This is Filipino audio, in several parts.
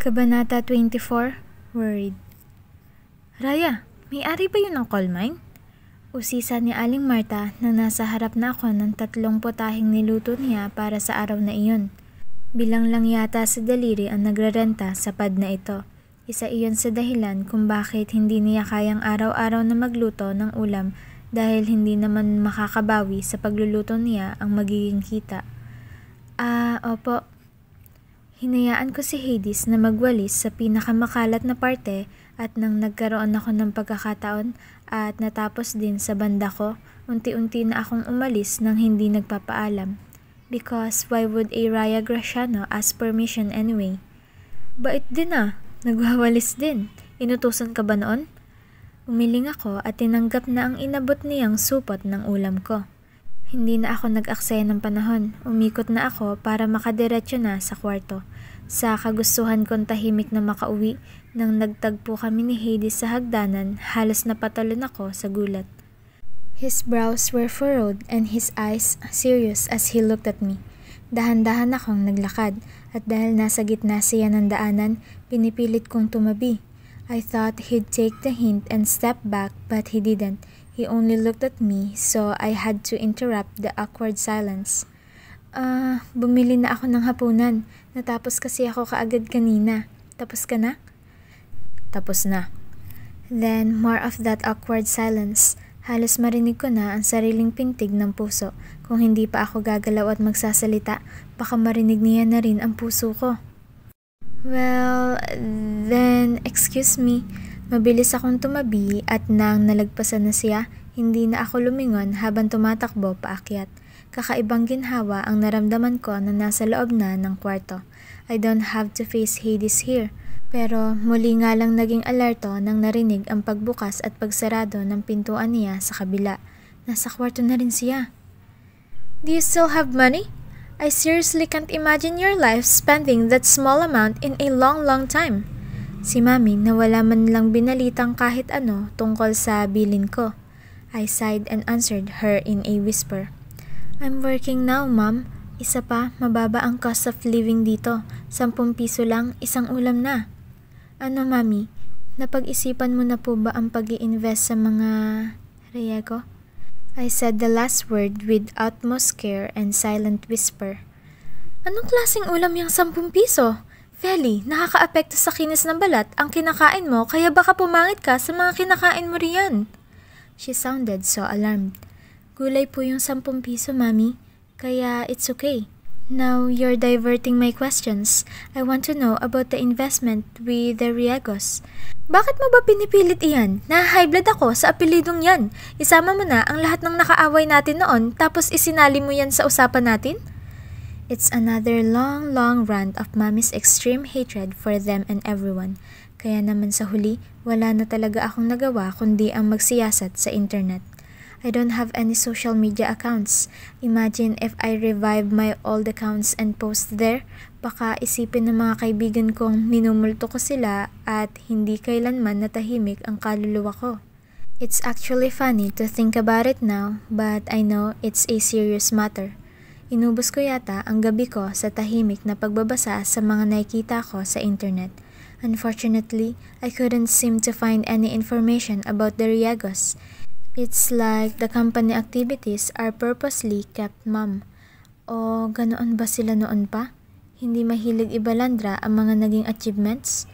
Kabanata 24, Worried. Raya, may-ari ba yun ng coal mine? Usisa ni Aling Marta na nasa harap na ako ng 3 putahing niluto niya para sa araw na iyon. Bilang lang yata sa daliri ang nagrerenta sa pad na ito. Isa iyon sa dahilan kung bakit hindi niya kayang araw-araw na magluto ng ulam dahil hindi naman makakabawi sa pagluluto niya ang magiging kita. Opo. Hinayaan ko si Hades na magwalis sa pinakamakalat na parte at nang nagkaroon ako ng pagkakataon at natapos din sa banda ko, unti-unti na akong umalis nang hindi nagpapaalam. Because why would a Raya Graciano ask permission anyway? Bait din nagwawalis din. Inutusan ka ba noon? Umiling ako at tinanggap na ang inabot niyang supot ng ulam ko. Hindi na ako nag-aksaya ng panahon. Umikot na ako para makadiretso na sa kwarto. Sa kagustuhan kong tahimik na makauwi, nang nagtagpo kami ni Hades sa hagdanan, halos napatalon ako sa gulat. His brows were furrowed and his eyes serious as he looked at me. Dahan-dahan akong naglakad at dahil nasa gitna siya ng daanan, pinipilit kong tumabi. I thought he'd take the hint and step back but he didn't. He only looked at me, so I had to interrupt the awkward silence. Bumili na ako ng hapunan. Natapos kasi ako kaagad kanina. Tapos ka na? Tapos na. Then, more of that awkward silence. Halos marinig ko na ang sariling pintig ng puso. Kung hindi pa ako gagalaw at magsasalita, baka marinig niya na rin ang puso ko. Well, then, excuse me. Mabilis akong tumabi at nang nalagpasan na siya, hindi na ako lumingon habang tumatakbo paakyat. Kakaibang ginhawa ang naramdaman ko na nasa loob na ng kwarto. I don't have to face Hades here. Pero muli nga lang naging alerto nang narinig ang pagbukas at pagsarado ng pintuan niya sa kabila. Nasa kwarto na rin siya. Do you still have money? I seriously can't imagine your life spending that small amount in a long, long time. Si Mami na wala man lang binalitang kahit ano tungkol sa bilin ko. I sighed and answered her in a whisper. I'm working now, Mom. Isa pa, mababa ang cost of living dito. 10 piso lang, isang ulam na. Ano, Mami? Napag-isipan mo na po ba ang pag-i-invest sa mga Riego? I said the last word with utmost care and silent whisper. Anong klaseng ulam yung 10 piso? Feli, nakaka-apekto sa kinis ng balat ang kinakain mo kaya baka pumangit ka sa mga kinakain mo riyan. She sounded so alarmed. Gulay po yung 10 piso, Mami. Kaya it's okay. Now you're diverting my questions. I want to know about the investment with the Riegos. Bakit mo ba pinipilit iyan? Na-high blood ako sa apelidong yan. Isama mo na ang lahat ng nakaaway natin noon tapos isinali mo yan sa usapan natin? It's another long, long rant of Mommy's extreme hatred for them and everyone. Kaya naman sa huli, wala na talaga akong nagawa kundi ang magsiyasat sa internet. I don't have any social media accounts. Imagine if I revive my old accounts and post there, baka isipin ng mga kaibigan kong minumulto ko sila at hindi kailanman natahimik ang kaluluwa ko. It's actually funny to think about it now, but I know it's a serious matter. Inubos ko yata ang gabi ko sa tahimik na pagbabasa sa mga nakikita ko sa internet. Unfortunately, I couldn't seem to find any information about the Riegos. It's like the company activities are purposely kept mum. O ganoon ba sila noon pa? Hindi mahilig ibalandra ang mga naging achievements?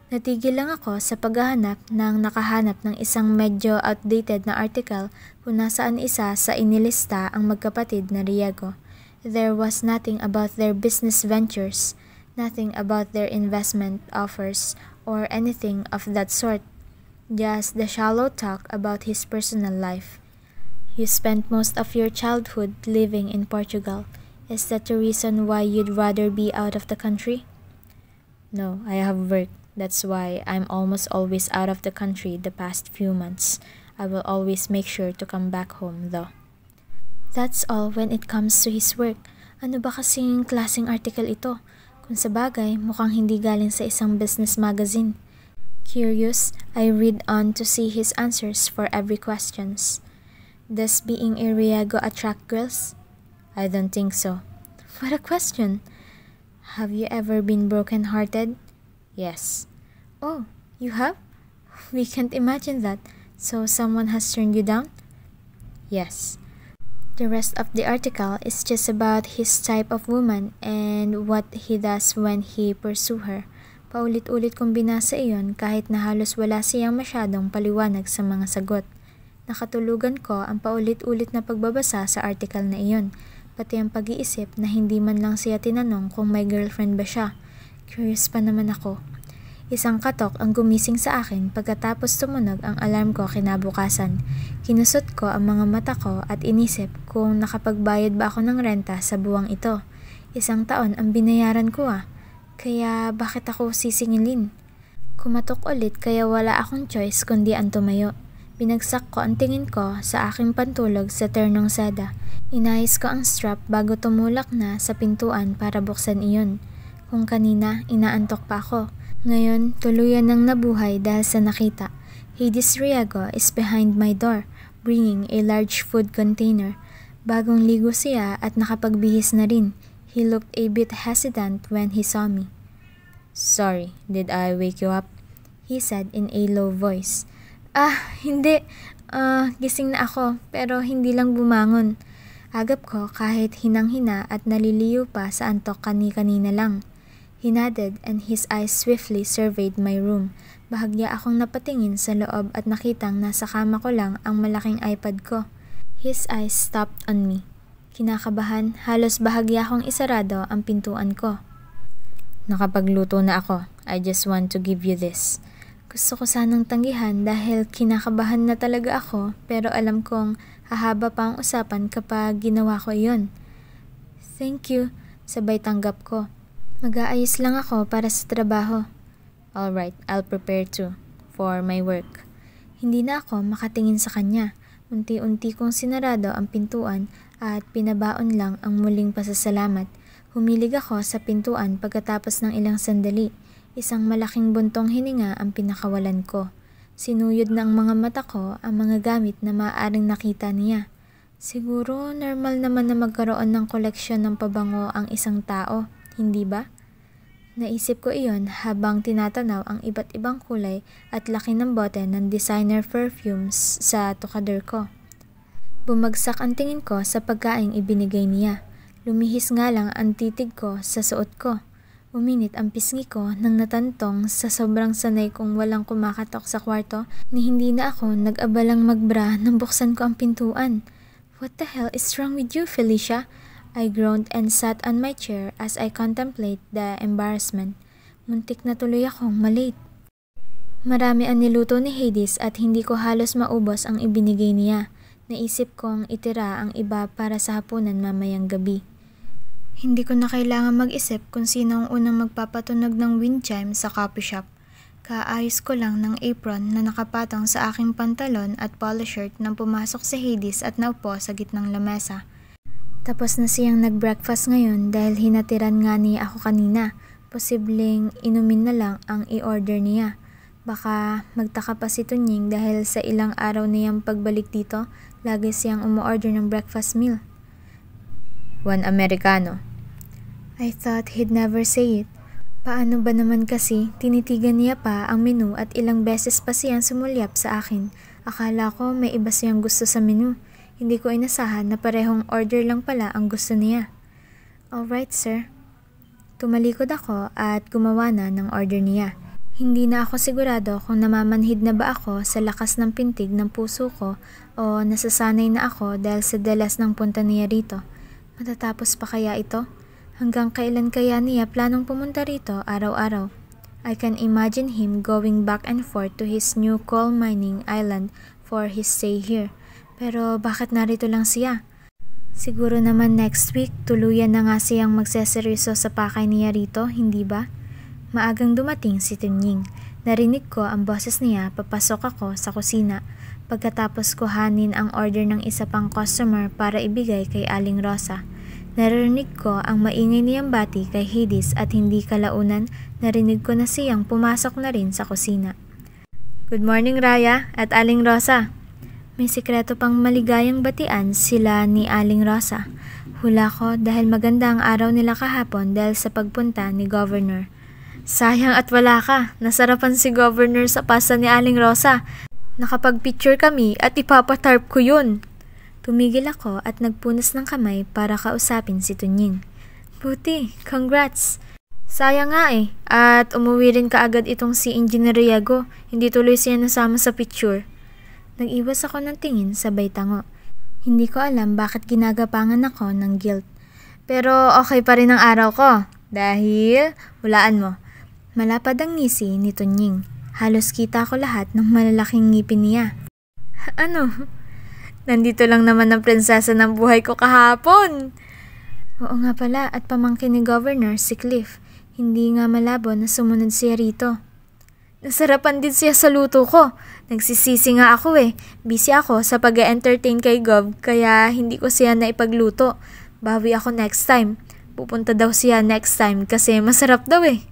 Natigil lang ako sa paghahanap nang nakahanap ng isang medyo outdated na article kung nasaan isa sa inilista ang magkapatid na Riego. There was nothing about their business ventures, nothing about their investment offers, or anything of that sort. Just the shallow talk about his personal life. You spent most of your childhood living in Portugal. Is that the reason why you'd rather be out of the country? No, I have work. That's why I'm almost always out of the country the past few months. I will always make sure to come back home though. That's all when it comes to his work. Ano ba kasing klaseng article ito? Kung sa bagay, mukhang hindi galing sa isang business magazine. Curious, I read on to see his answers for every questions. Does being a Riego attract girls? I don't think so. What a question. Have you ever been broken-hearted? Yes. Oh, you have? We can't imagine that. So someone has turned you down? Yes. The rest of the article is just about his type of woman and what he does when he pursue her. Paulit-ulit kong binasa iyon kahit na halos wala siyang masyadong paliwanag sa mga sagot. Nakatulugan ko ang paulit-ulit na pagbabasa sa article na iyon, pati ang pag-iisip na hindi man lang siya tinanong kung may girlfriend ba siya. Curious pa naman ako. Isang katok ang gumising sa akin pagkatapos tumunog ang alarm ko kinabukasan. Kinusot ko ang mga mata ko at inisip kung nakapagbayad ba ako ng renta sa buwang ito. 1 taon ang binayaran ko Kaya bakit ako sisingilin? Kumatok ulit kaya wala akong choice kundi ang tumayo. Binagsak ko ang tingin ko sa aking pantulog sa ternong seda. Inayos ko ang strap bago tumulak na sa pintuan para buksan iyon. Kung kanina, inaantok pa ako. Ngayon, tuluyan ng nabuhay dahil sa nakita. Hades Riago is behind my door, bringing a large food container. Bagong ligo siya at nakapagbihis na rin. He looked a bit hesitant when he saw me. Sorry, did I wake you up? He said in a low voice. Hindi. Gising na ako, pero hindi lang bumangon. Agap ko kahit hinang-hina at naliliyo pa sa antok kani-kanina lang. He nodded and his eyes swiftly surveyed my room. Bahagya akong napatingin sa loob at nakitang nasa kama ko lang ang malaking iPad ko. His eyes stopped on me. Kinakabahan, halos bahagya akong isarado ang pintuan ko. Nakapagluto na ako. I just want to give you this. Gusto ko sanang tanggihan dahil kinakabahan na talaga ako pero alam kong hahaba pa ang usapan kapag ginawa ko iyon. Thank you, sabay tanggap ko. Mag-aayos lang ako para sa trabaho. Alright, I'll prepare too, for my work. Hindi na ako makatingin sa kanya. Unti-unti kong sinarado ang pintuan at pinabaon lang ang muling pasasalamat. Humilig ako sa pintuan pagkatapos ng ilang sandali. Isang malaking buntong hininga ang pinakawalan ko. Sinuyod ng mga mata ko ang mga gamit na maaaring nakita niya. Siguro normal naman na magkaroon ng koleksyon ng pabango ang isang tao, hindi ba? Naisip ko iyon habang tinatanaw ang iba't ibang kulay at laki ng bote ng designer perfumes sa tukador ko. Bumagsak ang tingin ko sa pagkaing ibinigay niya. Lumihis nga lang ang titig ko sa suot ko. Uminit ang pisngi ko nang natantong sa sobrang sanay kong walang kumakatok sa kwarto ni hindi na ako nag-abalang magbra nang buksan ko ang pintuan. What the hell is wrong with you, Felicia? I groaned and sat on my chair as I contemplate the embarrassment. Muntik na tuloy akong malate. Marami ang niluto ni Hades at hindi ko halos maubos ang ibinigay niya. Naisip kong itira ang iba para sa hapunan mamayang gabi. Hindi ko na kailangan mag-isip kung sino ang unang magpapatunog ng wind chime sa coffee shop. Kaayos ko lang ng apron na nakapatong sa aking pantalon at polo shirt nang pumasok si Hades at naupo sa gitnang lamesa. Tapos na siyang nag-breakfast ngayon dahil hinatiran nga niya ako kanina. Posibleng inumin na lang ang i-order niya. Baka magtaka pa si Tunying dahil sa ilang araw niyang pagbalik dito, lagi siyang umu-order ng breakfast meal. 1 Americano. I thought he'd never say it. Paano ba naman kasi tinitigan niya pa ang menu at ilang beses pa siyang sumulyap sa akin. Akala ko may iba siyang gusto sa menu. Hindi ko inasahan na parehong order lang pala ang gusto niya. Alright sir. Tumalikod ako at gumawa na ng order niya. Hindi na ako sigurado kung namamanhid na ba ako sa lakas ng pintig ng puso ko o nasasanay na ako dahil sa dalas ng punta niya rito. Matatapos pa kaya ito? Hanggang kailan kaya niya planong pumunta rito araw-araw? I can imagine him going back and forth to his new coal mining island for his stay here. Pero bakit narito lang siya? Siguro naman next week tuluyan na nga siyang magseseryoso sa pakay niya rito, hindi ba? Maagang dumating si Tunying. Narinig ko ang boses niya papasok ako sa kusina. Pagkatapos kuhanin ang order ng isa pang customer para ibigay kay Aling Rosa. Narinig ko ang maingay niyang bati kay Hades at hindi kalaunan narinig ko na siyang pumasok na rin sa kusina. Good morning Raya at Aling Rosa. May sikreto pang maligayang batian sila ni Aling Rosa. Hula ko dahil maganda ang araw nila kahapon dahil sa pagpunta ni Governor. Sayang at wala ka. Nasarapan si Governor sa pasta ni Aling Rosa. Nakapag-picture kami at ipapatarp ko yun. Tumigil ako at nagpunas ng kamay para kausapin si Tunying. Buti, congrats. Sayang nga eh, at umuwi rin kaagad itong si Engineer Riego. Hindi tuloy siya nasama sa picture. Nag-iwas ako ng tingin sabay tango. Hindi ko alam bakit ginagapangan ako ng guilt. Pero okay pa rin ang araw ko. Dahil, hulaan mo, malapad ang ngisi ni Tunying. Halos kita ko lahat ng malalaking ngipin niya. Ano? Nandito lang naman ang prinsesa ng buhay ko kahapon. Oo nga pala, at pamangkin ni Governor si Cliff. Hindi nga malabo na sumunod siya rito. Nasarapan din siya sa luto ko. Nagsisisi nga ako eh. Busy ako sa pag-entertain kay Gov, kaya hindi ko siya naipagluto. Bawi ako next time. Pupunta daw siya next time kasi masarap daw eh.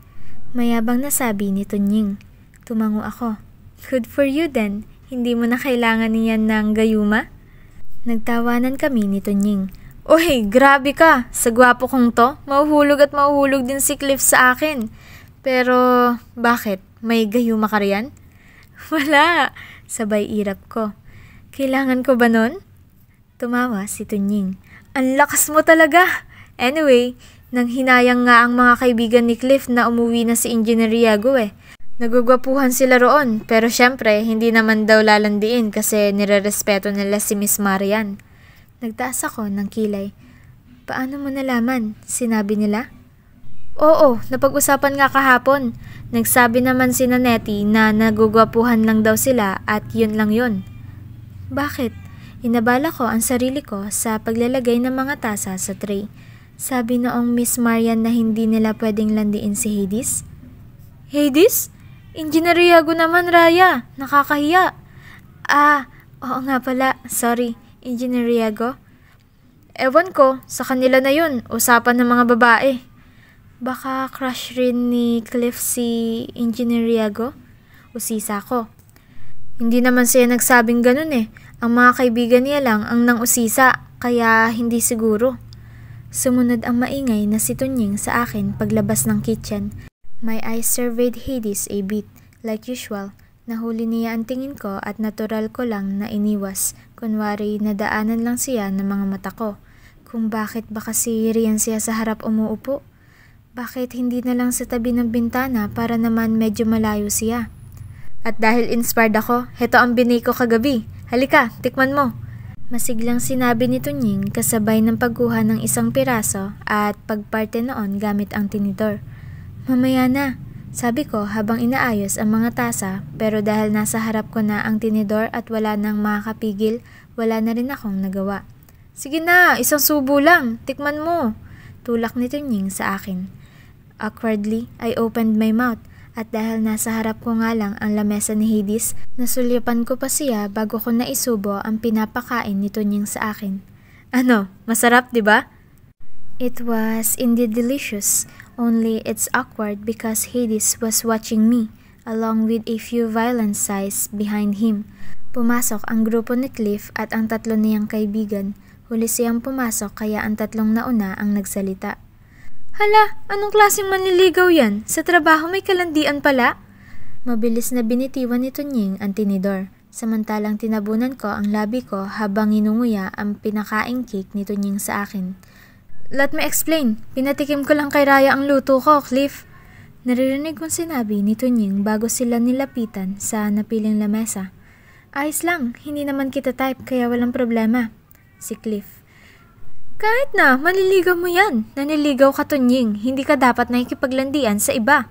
Mayabang nasabi ni Tunying. Tumango ako. Good for you then. Hindi mo na kailangan niyan ng gayuma? Nagtawanan kami ni Tunying. Uy, grabe ka. Sa gwapo kong to, mahuhulog at mahuhulog din si Cliff sa akin. Pero, bakit? May gayuma ka riyan? Wala. Sabay irap ko. Kailangan ko ba nun? Tumawa si Tunying. Ang lakas mo talaga. Anyway, nang hinayang nga ang mga kaibigan ni Cliff na umuwi na si Engineer Riego eh. Nagugwapuhan sila roon, pero syempre, hindi naman daw lalandiin kasi nirerespeto nila si Miss Marian. Nagtaas ako ng kilay. Paano mo nalaman? Sinabi nila? Oo, napag-usapan nga kahapon. Nagsabi naman si Naneti na nagugwapuhan lang daw sila at yun lang yun. Bakit? Inabala ko ang sarili ko sa paglalagay ng mga tasa sa tray. Sabi noong Miss Marian na hindi nila pwedeng landiin si Hades. Hades? Engineer Riego naman, Raya. Nakakahiya. Oo nga pala. Sorry. Engineer Riego? Ewan ko, sa kanila na yun, usapan ng mga babae. Baka crush rin ni Cliff si Engineer Riego? Usisa ko. Hindi naman siya nagsabing ganun eh. Ang mga kaibigan niya lang ang nang usisa, kaya hindi siguro. Sumunod ang maingay na si Tunying sa akin paglabas ng kitchen. My eyes surveyed Hades a bit, like usual. Nahuli niya ang tingin ko at natural ko lang na iniwas. Kunwari nadaanan lang siya ng mga mata ko. Kung bakit ba kasi riyan siya sa harap umuupo? Bakit hindi na lang sa tabi ng bintana para naman medyo malayo siya? At dahil inspired ako, heto ang binay ko kagabi. Halika, tikman mo. Masiglang sinabi ni Tunying kasabay ng pagkuha ng isang piraso at pagparte noon gamit ang tinidor. Mamaya na. Sabi ko habang inaayos ang mga tasa, pero dahil nasa harap ko na ang tinidor at wala nang makakapigil, wala na rin akong nagawa. Sige na, isang subo lang, tikman mo. Tulak ni Tunying sa akin. Awkwardly, I opened my mouth at dahil nasa harap ko nga lang ang lamesa ni Hades, nasulyapan ko pa siya bago ko naisubo ang pinapakain ni Tunying sa akin. Ano, masarap di ba? It was indeed delicious. Only it's awkward because Hades was watching me, along with a few violent sighs behind him. Pumasok ang grupo ni Cliff at ang tatlo niyang kaibigan. Huli siyang pumasok kaya ang tatlong nauna ang nagsalita. Hala, anong klaseng manliligaw yan? Sa trabaho may kalandian pala? Mabilis na binitiwan ni Tunying ang tinidor. Samantalang tinabunan ko ang labi ko habang inunguya ang pinakaing cake ni Tunying sa akin. Let me explain. Pinatikim ko lang kay Raya ang luto ko, Cliff. Naririnig kong sinabi ni Tunying bago sila nilapitan sa napiling lamesa. Ayos lang, hindi naman kita type kaya walang problema. Si Cliff. Kahit na, maliligaw mo yan. Naniligaw ka, Tunying. Hindi ka dapat nakikipaglandian sa iba.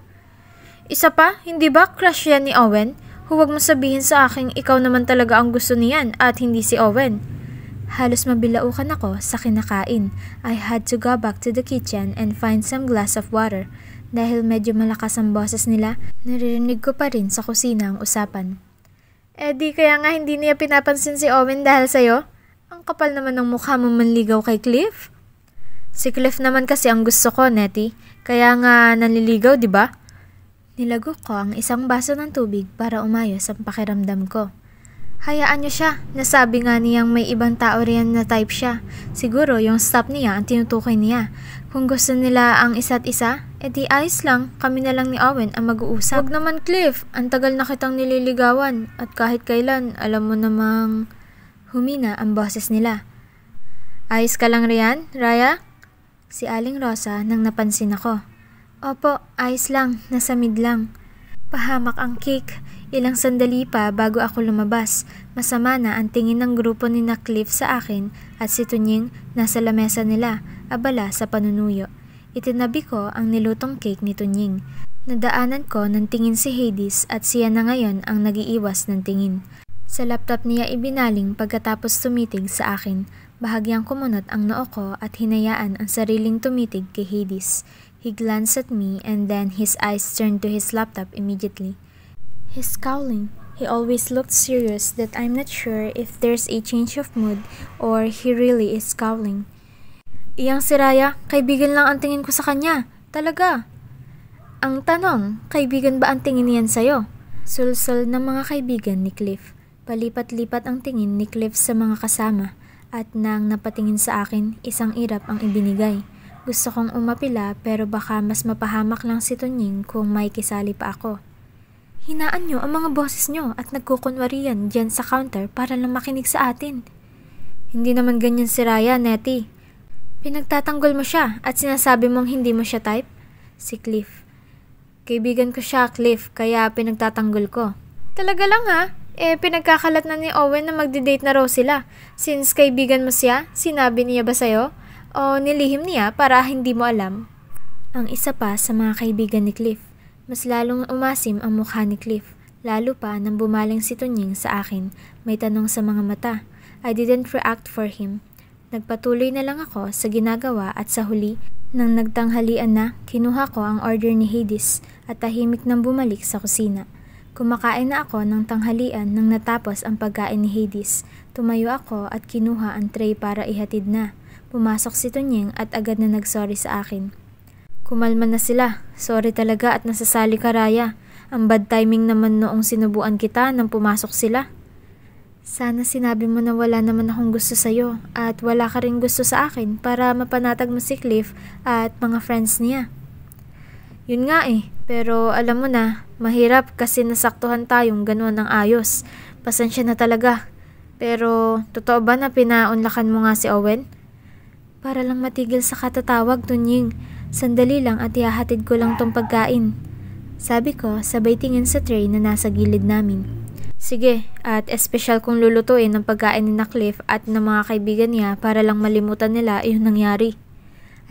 Isa pa, hindi ba crush yan ni Owen? Huwag mo sabihin sa akin ikaw naman talaga ang gusto niyan at hindi si Owen. Halos mabilaukan ako sa kinakain. I had to go back to the kitchen and find some glass of water. Dahil medyo malakas ang boses nila, naririnig ko pa rin sa kusina ang usapan. Di kaya nga hindi niya pinapansin si Owen dahil sa'yo? Ang kapal naman ng mukha mo manligaw kay Cliff. Si Cliff naman kasi ang gusto ko, Nettie. Kaya nga nanliligaw, di ba? Nilagok ko ang isang baso ng tubig para umayos ang pakiramdam ko. Hayaan niyo siya. Nasabi nga niyang may ibang tao riyan na type siya. Siguro yung stop niya ang tinutukoy niya. Kung gusto nila ang isa't isa, edi ayos lang. Kami na lang ni Owen ang mag-uusap. Wag naman, Cliff. Ang tagal na kitang nililigawan. At kahit kailan, alam mo namang humina ang boses nila. Ayos ka lang riyan, Raya? Si Aling Rosa nang napansin ako. Opo, ayos lang. Nasa mid lang. Pahamak ang cake. Ilang sandali pa bago ako lumabas. Masama na ang tingin ng grupo ni na Cliff sa akin at si Tunying nasa lamesa nila, abala sa panunuyo. Itinabi ko ang nilutong cake ni Tunying. Nadaanan ko ng tingin si Hades at siya na ngayon ang nagiiwas ng tingin. Sa laptop niya ibinaling pagkatapos tumitig sa akin. Bahagyang kumunot ang noo ko at hinayaan ang sariling tumitig kay Hades. He glanced at me and then his eyes turned to his laptop immediately. He's scowling. He always looked serious that I'm not sure if there's a change of mood or he really is scowling. Iyang si Raya, kaibigan lang ang tingin ko sa kanya. Talaga. Ang tanong, kaibigan ba ang tingin niyan sa'yo? Sulsol ng mga kaibigan ni Cliff. Palipat-lipat ang tingin ni Cliff sa mga kasama at nang napatingin sa akin, isang irap ang ibinigay. Gusto kong umapila pero baka mas mapahamak lang si Tunying kung may kisali pa ako. Hinaan nyo ang mga boses nyo at nagkukunwari yan dyan sa counter para lang makinig sa atin. Hindi naman ganyan si Raya, Nettie. Pinagtatanggol mo siya at sinasabi mong hindi mo siya type? Si Cliff. Kaibigan ko siya, Cliff, kaya pinagtatanggol ko. Talaga lang ha? Pinagkakalat na ni Owen na magdi-date na raw sila. Since kaibigan mo siya, sinabi niya ba sa'yo? O nilihim niya para hindi mo alam? Ang isa pa sa mga kaibigan ni Cliff. Mas lalong umasim ang mukha ni Cliff, lalo pa nang bumaling si Tunying sa akin, may tanong sa mga mata. I didn't react for him. Nagpatuloy na lang ako sa ginagawa at sa huli, nang nagtanghalian na, kinuha ko ang order ni Hades at tahimik nang bumalik sa kusina. Kumakain na ako ng tanghalian nang natapos ang pagkain ni Hades. Tumayo ako at kinuha ang tray para ihatid na. Pumasok si Tunying at agad na nagsorry sa akin. Kumalma na sila. Sorry talaga at nasasali ka, Raya. Ang bad timing naman noong sinubuan kita nang pumasok sila. Sana sinabi mo na wala naman akong gusto sa'yo at wala ka rin gusto sa akin para mapanatag mo si Cliff at mga friends niya. Yun nga pero alam mo na, mahirap kasi nasaktuhan tayong gano'n ng ayos. Pasensya na talaga. Pero totoo ba na pinaunlakan mo nga si Owen? Para lang matigil sa katatawag, Tunying. Sandali lang at ihahatid ko lang tong pagkain. Sabi ko, sabay tingin sa tray na nasa gilid namin. Sige, at espesyal kong lulutuin ng pagkain ni na Cliff at ng mga kaibigan niya para lang malimutan nila yung nangyari.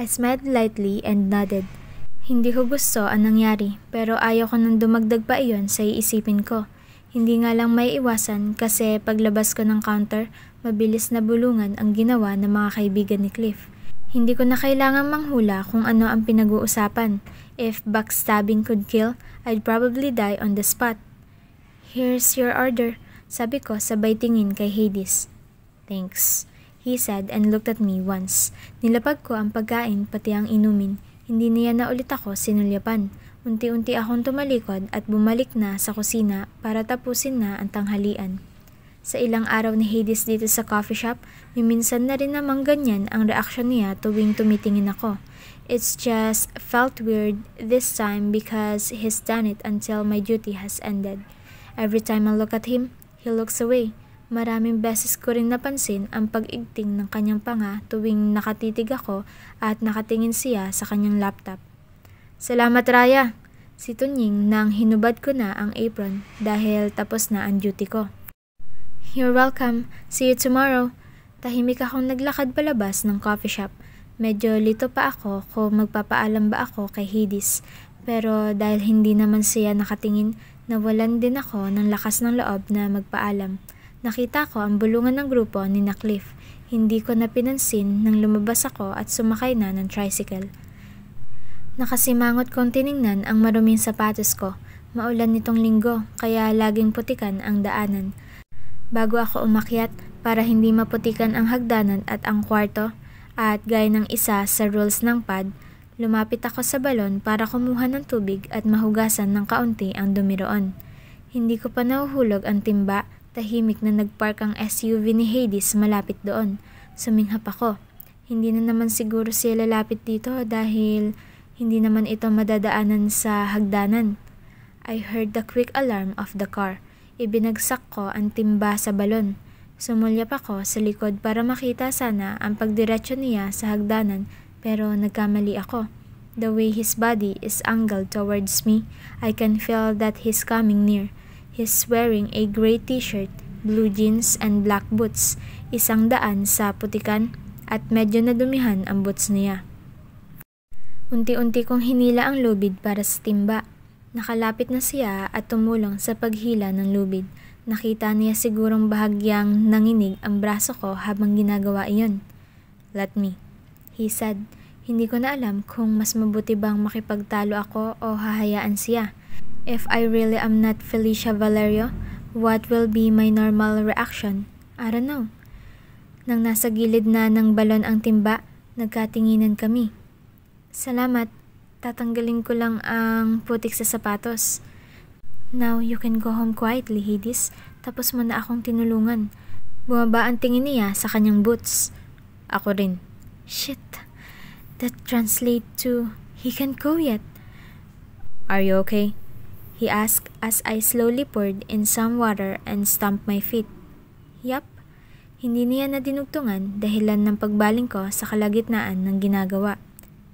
I smiled lightly and nodded. Hindi ko gusto ang nangyari, pero ayaw ko nang dumagdag pa iyon sa iisipin ko. Hindi nga lang may iwasan kasi paglabas ko ng counter, mabilis na bulungan ang ginawa ng mga kaibigan ni Cliff. Hindi ko na kailangang manghula kung ano ang pinag-uusapan. If backstabbing could kill, I'd probably die on the spot. Here's your order, sabi ko sabay tingin kay Hades. Thanks, he said and looked at me once. Nilapag ko ang pagkain pati ang inumin. Hindi niya na ulit ako sinulyapan. Unti-unti akong tumalikod at bumalik na sa kusina para tapusin na ang tanghalian. Sa ilang araw ni Hades dito sa coffee shop, minsan na rin namang ganyan ang reaksyon niya tuwing tumitingin ako. It's just felt weird this time because he's done it until my duty has ended. Every time I look at him, he looks away. Maraming beses ko rin napansin ang pag-igting ng kanyang panga tuwing nakatitig ako at nakatingin siya sa kanyang laptop. Salamat, Raya! Si Tunying nang hinubad ko na ang apron dahil tapos na ang duty ko. You're welcome. See you tomorrow. Tahimik akong naglakad palabas ng coffee shop. Medyo lito pa ako kung magpapaalam ba ako kay Hades. Pero dahil hindi naman siya nakatingin, nawalan din ako ng lakas ng loob na magpaalam. Nakita ko ang bulungan ng grupo ni na Cliff. Hindi ko na pinansin nang lumabas ako at sumakay na ng tricycle. Nakasimangot kong tiningnan ang maruming sapatos ko. Maulan nitong linggo, kaya laging putikan ang daanan. Bago ako umakyat, para hindi maputikan ang hagdanan at ang kwarto, at gaya ng isa sa rules ng pad, lumapit ako sa balon para kumuha ng tubig at mahugasan ng kaunti ang dumi roon. Hindi ko pa nahuhulog ang timba, Tahimik na nagpark ang SUV ni Hades malapit doon. Suminghap ako. Hindi na naman siguro siya lalapit dito dahil hindi naman ito madadaanan sa hagdanan. I heard the quick alarm of the car. Ibinagsak ko ang timba sa balon. Sumulyap ako sa likod para makita sana ang pagdiretso niya sa hagdanan pero nagkamali ako. The way his body is angled towards me, I can feel that he's coming near. He's wearing a gray t-shirt, blue jeans and black boots. Isang daan sa putikan at medyo nadumihan ang boots niya. Unti-unti kong hinila ang lubid para sa timba. Nakalapit na siya at tumulong sa paghila ng lubid. Nakita niya sigurong bahagyang nanginig ang braso ko habang ginagawa iyon. "Let me," he said. Hindi ko na alam kung mas mabuti bang makipagtalo ako o hahayaan siya. If I really am not Felicia Valerio, what will be my normal reaction? I don't know. Nang nasa gilid na ng balon ang timba, nagkatinginan kami. "Salamat. Tatanggalin ko lang ang putik sa sapatos." "Now you can go home quietly, Hades. Tapos mo na akong tinulungan." Bumaba ang tingin niya sa kanyang boots. Ako rin. Shit. That translate to, he can't go yet. "Are you okay?" he asked as I slowly poured in some water and stamped my feet. Yup. Hindi niya na dinugtungan dahilan ng pagbaling ko sa kalagitnaan ng ginagawa.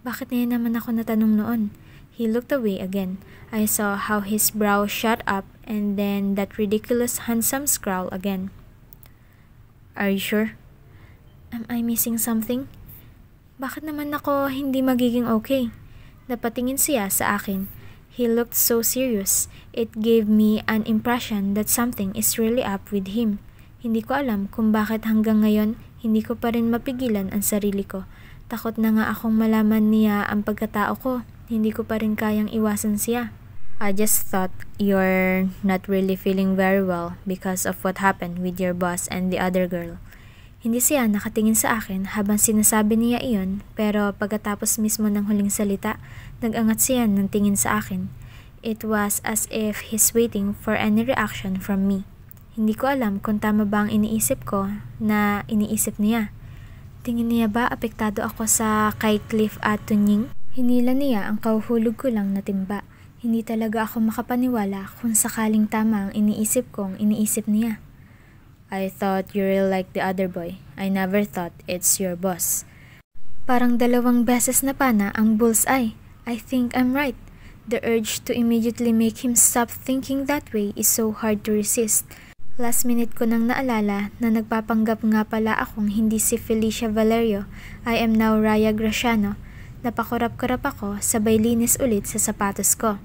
Bakit niya naman ako natanong noon? He looked away again. I saw how his brow shot up and then that ridiculous handsome scowl again. "Are you sure?" Am I missing something? Bakit naman ako hindi magiging okay? Napatingin siya sa akin. He looked so serious. It gave me an impression that something is really up with him. Hindi ko alam kung bakit hanggang ngayon hindi ko pa rin mapigilan ang sarili ko. Takot na nga akong malaman niya ang pagkatao ko. Hindi ko pa rin kayang iwasan siya. "I just thought you're not really feeling very well because of what happened with your boss and the other girl." Hindi siya nakatingin sa akin habang sinasabi niya iyon, pero pagkatapos mismo ng huling salita, nag-angat siya ng tingin sa akin. It was as if he's waiting for any reaction from me. Hindi ko alam kung tama ba ang iniisip ko na iniisip niya. Tingin niya ba apektado ako sa kay Cliff at Tunying? Hinila niya ang kauhulog ko lang na timba. Hindi talaga ako makapaniwala kung sakaling tama ang iniisip kong iniisip niya. "I thought you really liked the other boy. I never thought it's your boss." Parang 2 beses na pana ang bullseye. I think I'm right. The urge to immediately make him stop thinking that way is so hard to resist. Last minute ko nang naalala na nagpapanggap nga pala akong hindi si Felicia Valerio. I am now Raya Graciano. Napakurap-kurap ako, sabay linis ulit sa sapatos ko.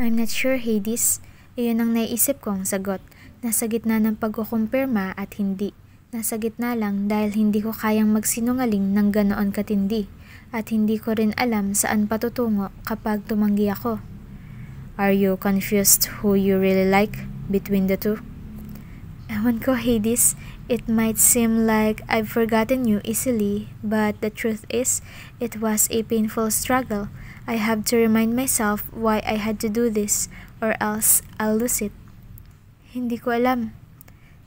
I'm not sure, Hades. Iyon ang naisip kong sagot. Nasa gitna ng pagkukumpirma at hindi. Nasa gitna lang dahil hindi ko kayang magsinungaling ng ganoon katindi. At hindi ko rin alam saan patutungo kapag tumanggi ako. "Are you confused who you really like between the two?" Ewan ko, Hades. It might seem like I've forgotten you easily, but the truth is, it was a painful struggle. I have to remind myself why I had to do this, or else I'll lose it. Hindi ko alam.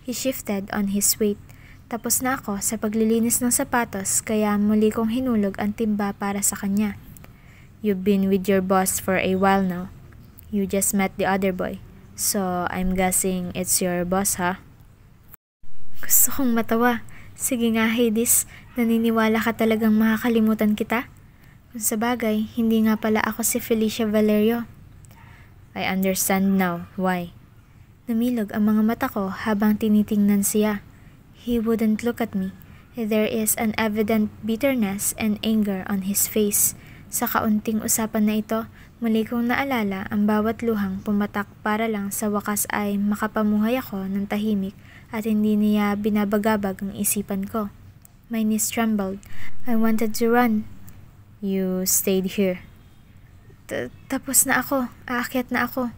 He shifted on his weight. Tapos na ako sa paglilinis ng sapatos kaya muli kong hinulog ang timba para sa kanya. "You've been with your boss for a while now. You just met the other boy. So I'm guessing it's your boss, huh?" Gusto kong matawa. Sige nga, Hades. Naniniwala ka talagang makakalimutan kita? Kung sabagay, hindi nga pala ako si Felicia Valerio. "I understand now why." Namilog ang mga mata ko habang tinitingnan siya. He wouldn't look at me. There is an evident bitterness and anger on his face. Sa kaunting usapan na ito, muli kong naalala ang bawat luhang pumatak para lang sa wakas ay makapamuhay ako ng tahimik at hindi niya binabagabag ang isipan ko. My knees trembled. I wanted to run. "You stayed here." Tapos na ako. Aakyat na ako.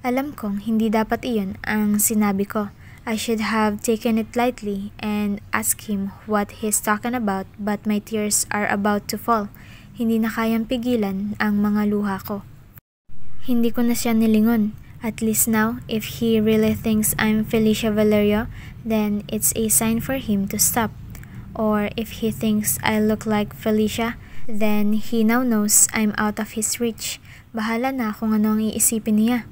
Alam kong hindi dapat iyon ang sinabi ko. I should have taken it lightly and asked him what he's talking about, but my tears are about to fall. Hindi na kayang pigilan ang mga luha ko. Hindi ko na siya nilingon. At least now, if he really thinks I'm Felicia Valerio, then it's a sign for him to stop. Or if he thinks I look like Felicia, then he now knows I'm out of his reach. Bahala na kung ano ang iisipin niya.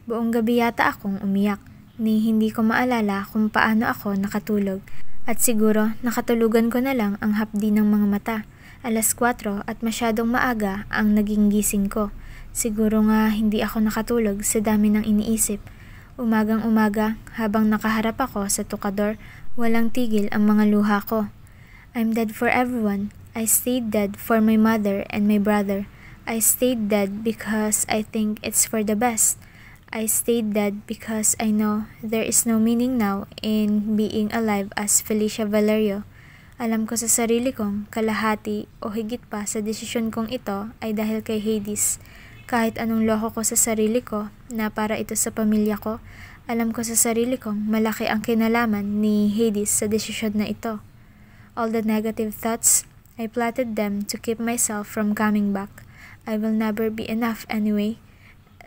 Buong gabi yata akong umiyak, ni hindi ko maalala kung paano ako nakatulog. At siguro nakatulugan ko na lang ang hapdi ng mga mata. 4:00 at masyadong maaga ang naging gising ko. Siguro nga hindi ako nakatulog sa dami ng iniisip. Umagang-umaga habang nakaharap ako sa tukador, walang tigil ang mga luha ko. I'm dead for everyone. I stayed dead for my mother and my brother. I stayed dead because I think it's for the best. I stayed dead because I know there is no meaning now in being alive as Felicia Valerio. Alam ko sa sarili kong kalahati o higit pa sa desisyon kong ito ay dahil kay Hades. Kahit anong loko ko sa sarili ko na para ito sa pamilya ko, alam ko sa sarili kong malaki ang kinalaman ni Hades sa desisyon na ito. All the negative thoughts, I plotted them to keep myself from coming back. I will never be enough anyway.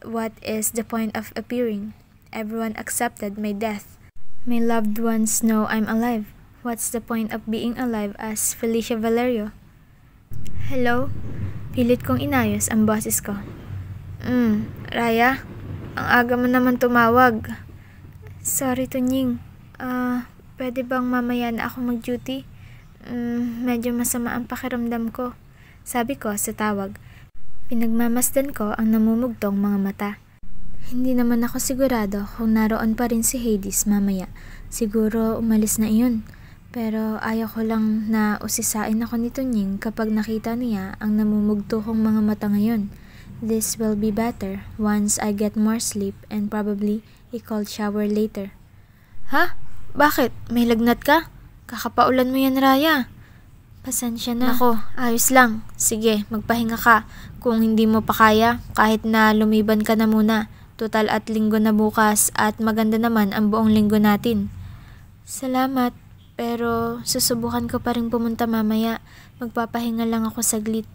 What is the point of appearing? Everyone accepted my death. My loved ones know I'm alive. What's the point of being alive as Felicia Valerio? Hello? Pilit kong inayos ang boses ko. Raya? Ang aga mo naman tumawag. Sorry, Tunying. Pwede bang mamaya na ako mag-duty? Medyo masama ang pakiramdam ko. Sabi ko sa tawag. Pinagmamasdan ko ang namumugtong mga mata. Hindi naman ako sigurado kung naroon pa rin si Hades mamaya. Siguro umalis na iyon. Pero ayaw ko lang na usisain ako ni Tunying kapag nakita niya ang namumugto kong mga mata ngayon. This will be better once I get more sleep and probably a cold shower later. Ha? Bakit? May lagnat ka? Kakapaulan mo yan, Raya. Pasensya na. Nako, ayos lang. Sige, magpahinga ka. Kung hindi mo pa kaya, kahit na lumiban ka na muna. Total at linggo na bukas at maganda naman ang buong linggo natin. Salamat. Pero susubukan ko pa rin pumunta mamaya. Magpapahinga lang ako saglit.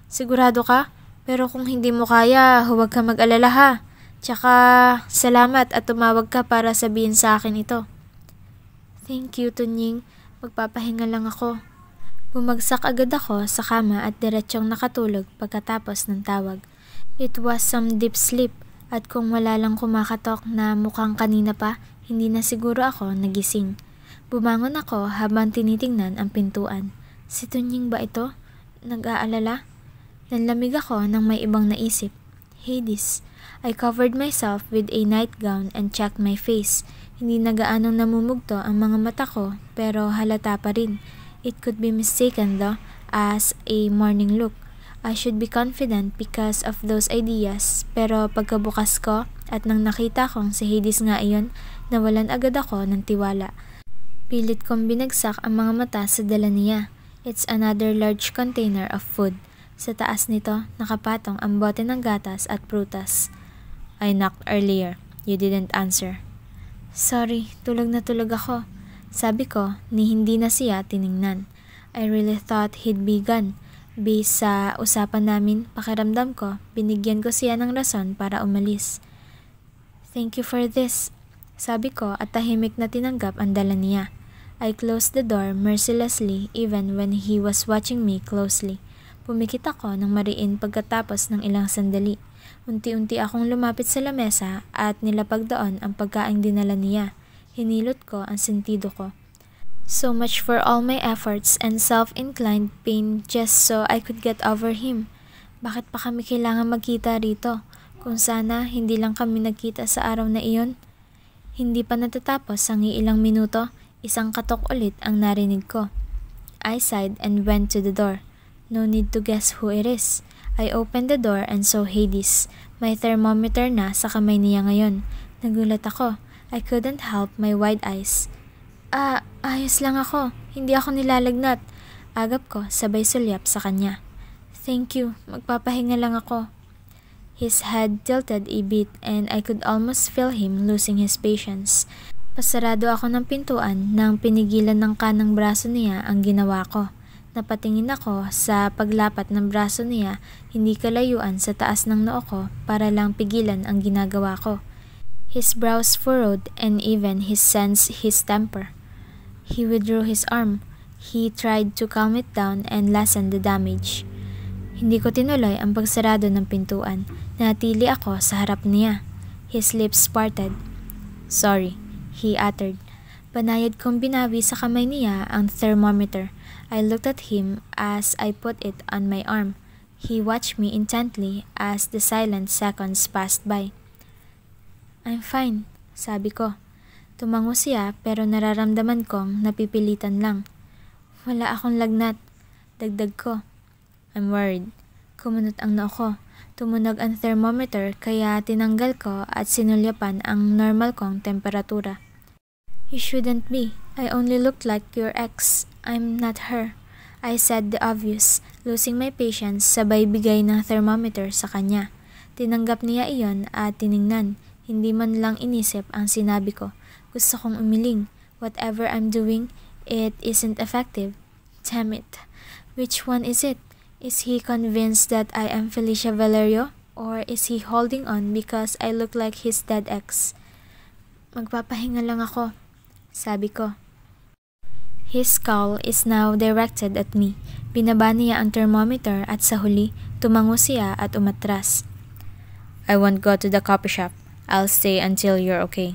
Sigurado ka? Pero kung hindi mo kaya, huwag ka mag-alala ha. Tsaka salamat at tumawag ka para sabihin sa akin ito. Thank you, Tunying. Magpapahinga lang ako. Bumagsak agad ako sa kama at diretsyong nakatulog pagkatapos ng tawag. It was some deep sleep at kung wala lang kumakatok na mukhang kanina pa, hindi na siguro ako nagising. Bumangon ako habang tinitingnan ang pintuan. Si Tunying ba ito? Nag-aalala? Nanlamig ako nang may ibang naisip. Hades. I covered myself with a nightgown and checked my face. Hindi na gaanong namumugto ang mga mata ko pero halata pa rin. It could be mistaken though as a morning look. I should be confident because of those ideas pero pagkabukas ko at nang nakita kong si Hades nga iyon, nawalan agad ako ng tiwala. Pilit kong binagsak ang mga mata sa dala niya. It's another large container of food. Sa taas nito, nakapatong ang bote ng gatas at prutas. I knocked earlier. You didn't answer. Sorry, tulog na tulog ako. Sabi ko, ni hindi na siya tiningnan. I really thought he'd be gone. Based sa usapan namin, pakiramdam ko, binigyan ko siya ng rason para umalis. Thank you for this. Sabi ko at tahimik na tinanggap ang dala niya. I closed the door mercilessly even when he was watching me closely. Pumikit ako ng mariin pagkatapos ng ilang sandali. Unti-unti akong lumapit sa lamesa at nilapag doon ang pagkaing dinala niya. Hinilot ko ang sentido ko. So much for all my efforts and self-inclined pain just so I could get over him. Bakit pa kami kailangan magkita rito? Kung sana hindi lang kami nagkita sa araw na iyon. Hindi pa natatapos ang ilang minuto, isang katok ulit ang narinig ko. I sighed and went to the door. No need to guess who it is. I opened the door and saw Hades. May thermometer na sa kamay niya ngayon. Nagulat ako. I couldn't help my wide eyes. Ayos lang ako. Hindi ako nilalagnat. Agap ko sabay sulyap sa kanya. Thank you. Magpapahinga lang ako. His head tilted a bit and I could almost feel him losing his patience. Pasarado ako ng pintuan nang pinigilan ng kanang braso niya ang ginawa ko. Napatingin ako sa paglapat ng braso niya, hindi kalayuan sa taas ng noo ko para lang pigilan ang ginagawa ko. His brows furrowed and even he sensed his temper. He withdrew his arm. He tried to calm it down and lessen the damage. Hindi ko tinuloy ang pagsarado ng pintuan. Natili ako sa harap niya. His lips parted. "Sorry," he uttered. Banayad kong binawi sa kamay niya ang thermometer. I looked at him as I put it on my arm. He watched me intently as the silent seconds passed by. "I'm fine," sabi ko. Tumango siya pero nararamdaman kong napipilitan lang. "Wala akong lagnat," dagdag ko. "I'm worried." Kumunot ang noo ko. Tumunog ang thermometer kaya tinanggal ko at sinulyapan ang normal kong temperatura. "You shouldn't be. I only looked like your ex. I'm not her," I said the obvious, losing my patience sabay bigay ng thermometer sa kanya. Tinanggap niya iyon at tiningnan. Hindi man lang inisip ang sinabi ko. Gusto kong umiling. Whatever I'm doing, it isn't effective. Damn it. Which one is it? Is he convinced that I am Felicia Valerio? Or is he holding on because I look like his dead ex? "Magpapahinga lang ako," sabi ko. His scowl is now directed at me. Binaba niya ang thermometer at sa huli, tumango siya at umatras. "I won't go to the coffee shop. I'll stay until you're okay."